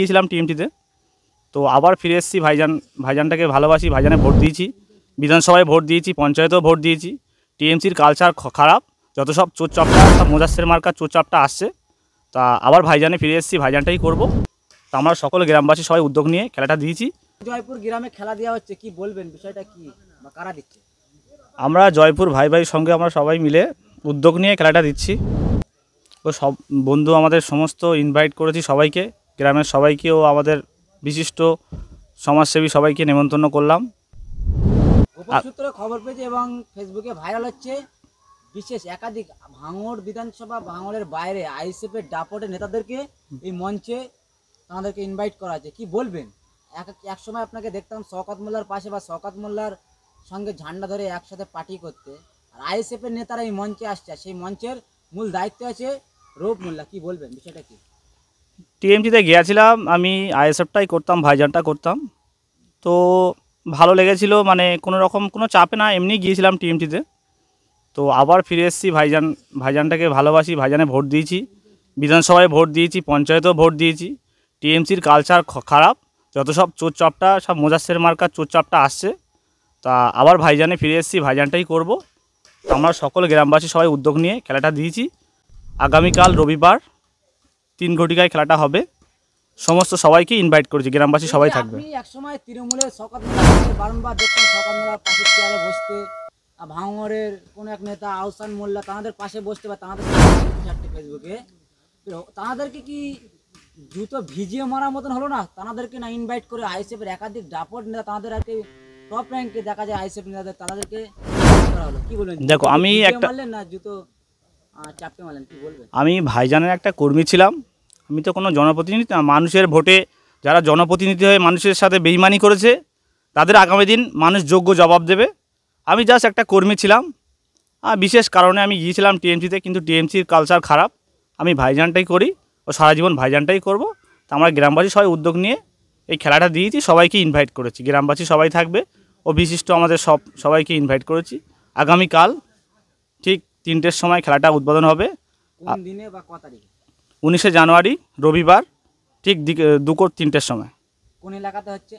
গিয়েছিলাম টিএমটিতে। তো আবার ফিরে এসেছি। ভাইজানটাকে ভালোবাসি, ভাইজানে ভোট দিয়েছি, বিধানসভায় ভোট দিয়েছি, পঞ্চায়েতেও ভোট দিয়েছি। টিএমসির কালচার খারাপ, যত সব চোরচাপটা, সব মোজাসের মার্কার চোরচাপটা আসছে। তা আবার ভাইজানে ফিরে এসেছি, ভাইজানটাই করব। তা আমরা সকল গ্রামবাসী সবাই উদ্যোগ নিয়ে খেলাটা দিয়েছি। জয়পুর গ্রামে খেলা দেওয়া হচ্ছে, কি বলবেন, বিষয়টা কি বা কারা দিচ্ছে? আমরা জয়পুর ভাইয়ের সঙ্গে আমরা সবাই মিলে উদ্যোগ নিয়ে খেলাটা দিচ্ছি। ও সব বন্ধু আমাদের সমস্ত ইনভাইট করেছি সবাইকে, গ্রামের সবাইকেও, আমাদের বিশিষ্ট সমাজসেবী সবাইকে নেমন্তন্ন করলাম। গোপন সূত্রে খবর পেয়েছে এবং ফেসবুকে ভাইরাল হচ্ছে, বিশেষ একাধিক ভাঙড় বিধানসভা, ভাঙড়ের বাইরে আইএসএফের দাপটের নেতাদেরকে এই মঞ্চে তাদেরকে ইনভাইট করা আছে, কি বলবেন? এক সময় আপনাকে দেখতাম শওকত মোল্লার পাশে বা শওকত মোল্লার সঙ্গে ঝান্ডা ধরে একসাথে পার্টি করতে, আর আইএসএফের নেতারা এই মঞ্চে আসছে, সেই মঞ্চের মূল দায়িত্ব আছে রৌফ মোল্লা, কি বলবেন বিষয়টা কি? টিএমটিতে গিয়েছিলাম, আমি আইএসএফটাই করতাম, ভাইজানটা করতাম। তো ভালো লেগেছিল, মানে কোনো রকম কোনো চাপে না, এমনি গিয়েছিলাম টিএমটিতে। তো আবার ফিরে এসেছি। ভাইজানটাকে ভালোবাসি, ভাইজানে ভোট দিয়েছি, বিধানসভায় ভোট দিয়েছি, পঞ্চায়েতেও ভোট দিয়েছি। টিএমসির কালচার খারাপ, যত সব চোরচাপটা, সব মোজাসের মার্কার চোরচাপটা আসছে। তা আবার ভাইজানে ফিরে এসেছি, ভাইজানটাই করব। আমরা সকল গ্রামবাসী সবাই উদ্যোগ নিয়ে খেলাটা দিয়েছি। আগামীকাল রবিবার 3 ঘটিকায় খেলাটা হবে। সমস্ত সবাইকে ইনভাইট করেছি, গ্রামবাসী সবাই থাকবে। আপনি একসময় তৃণমূলের শওকত মোল্লাকে বারংবার দেখতেন শওকত মোল্লার পাশে চেয়ারে বসতে, ভাঙড়ের কোন এক নেতা আহসান মোল্লা তাদের পাশে বসতে, বা তাদের চারটে ফেসবুকে, তাদেরকে কি দ্রুত ভিজিয়ে মারার মতন হলো না? তাদেরকে না ইনভাইট করে আইএসএফের একাধিক দাপট নেতা, তাদের আর কি টপ র্যাঙ্কে দেখা যায় আইএসএফ নেতাদের, তাদেরকে করা হলো, কি বলবেন? দেখো, আমি একটা মারলেন না জুতো চাপতে মারলেন, কি বলবেন? আমি ভাইজানের একটা কর্মী ছিলাম। আমি তো কোনো জনপ্রতিনিধি না। মানুষের ভোটে যারা জনপ্রতিনিধি হয়ে মানুষের সাথে বেইমানি করেছে, তাদের আগামী দিন মানুষ যোগ্য জবাব দেবে। আমি জাস্ট একটা কর্মী ছিলাম, বিশেষ কারণে আমি গিয়েছিলাম টিএমসিতে, কিন্তু টিএমসির কালচার খারাপ। আমি ভাইজানটাই করি ও সারা জীবন ভাইজানটাই করব। তা আমরা গ্রামবাসী সবাই উদ্যোগ নিয়ে এই খেলাটা দিয়েছি, সবাইকে ইনভাইট করেছি, গ্রামবাসী সবাই থাকবে ও বিশিষ্ট আমাদের সবাইকে ইনভাইট করেছি। আগামীকাল ঠিক 3টের সময় খেলাটা উদ্বোধন হবে। কোন দিনে বা কত তারিখে? 19শে জানুয়ারি রবিবার, ঠিক দুপুর 3টের সময়। কোন এলাকাতে হচ্ছে?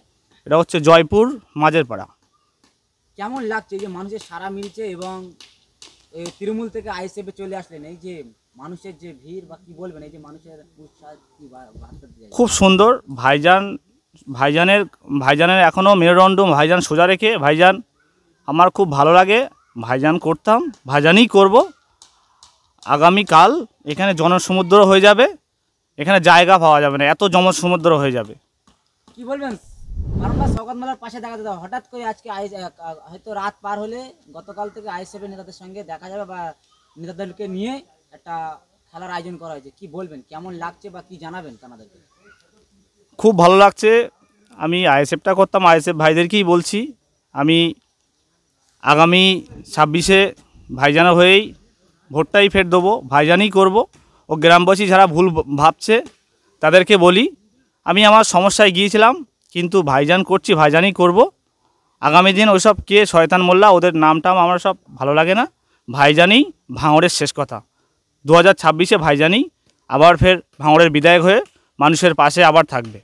এটা হচ্ছে জয়পুর মাঝের পাড়া। কেমন লাগছে এই যে মানুষের সাড়া মিলছে এবং তৃণমূল থেকে আইএসএফে চলে আসলেন, এই যে মানুষের যে ভিড়, বা কি বলবেন এই যে মানুষের উৎসাহ, কি বার্তা দিলেন? খুব সুন্দর। ভাইজানের এখনও মেরুদণ্ড ভাইজান সোজা রেখে, ভাইজান আমার খুব ভালো লাগে। ভাইজান করতাম, ভাইজানই করব। আগামীকাল এখানে জনসমুদ্র হয়ে যাবে, এখানে জায়গা পাওয়া যাবে না, এত জনসমুদ্র হয়ে যাবে। কি বলবেন? বারংবার শওকত মোল্লার পাশে দেখা যেত, হঠাৎ করে আজকে হয়তো রাত পার হলে গতকাল থেকে আইএসএফের নেতাদের সঙ্গে দেখা যাবে, বা নেতাদেরকে নিয়ে একটা খেলার আয়োজন করা হয়েছে, কি বলবেন? কেমন লাগছে বা কি জানাবেন তাদেরকে? খুব ভালো লাগছে। আমি আইএসএফটা করতাম, আইএসএফ ভাইদেরকেই বলছি, আমি আগামী 26শে ভাইজানের হয়েই ভোটটাই ফের দেবো, ভাইজানই করব। ও গ্রামবাসী যারা ভুল ভাবছে তাদেরকে বলি, আমি আমার সমস্যায় গিয়েছিলাম, কিন্তু ভাইজান করছি, ভাইজানই করব। আগামী দিন ওইসব কে শয়তান মোল্লা, ওদের নামটাম আমার সব ভালো লাগে না। ভাইজানই ভাঙড়ের শেষ কথা। 2026-এ ভাইজানই আবার ফের ভাঙড়ের বিধায়ক হয়ে মানুষের পাশে আবার থাকবে।